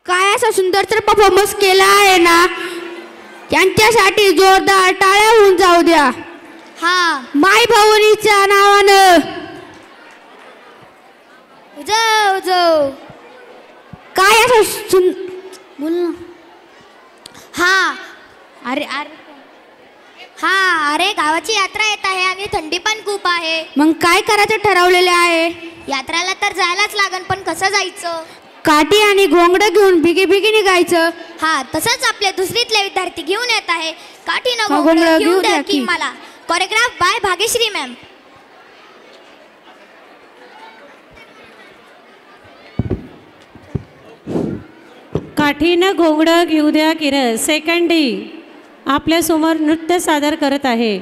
काय असा सुंदर तर परफॉर्मन्स केला आहे ना, त्यांच्यासाठी जोरदार टाळ्या होऊन जाऊ द्या. हा, माय भवानीच्या नावानं उजव उजव. काय असं बोल ना. हा अरे अरे हा, अरे गावाची यात्रा येत आहे आणि थंडी पण खूप आहे. मग काय करायचं ठरवलेले आहे? यात्रेला तर जायलाच लागन, पण कसं जायचं? काठी आणि घोंगडं घेऊन बिगी बिगी निघायचं. हा, तसंच आपले दुसरीतले विद्यार्थी घेऊन येत आहे. काठी न घोंगडं घोंगडं घेऊन घेऊन द्या द्या की की. मला. Choreograph by Bhagyashree ma'am. काठीनं घोंगडं घेऊ द्या किरस सेकंडी आपल्यासमोर नृत्य सादर करत आहे.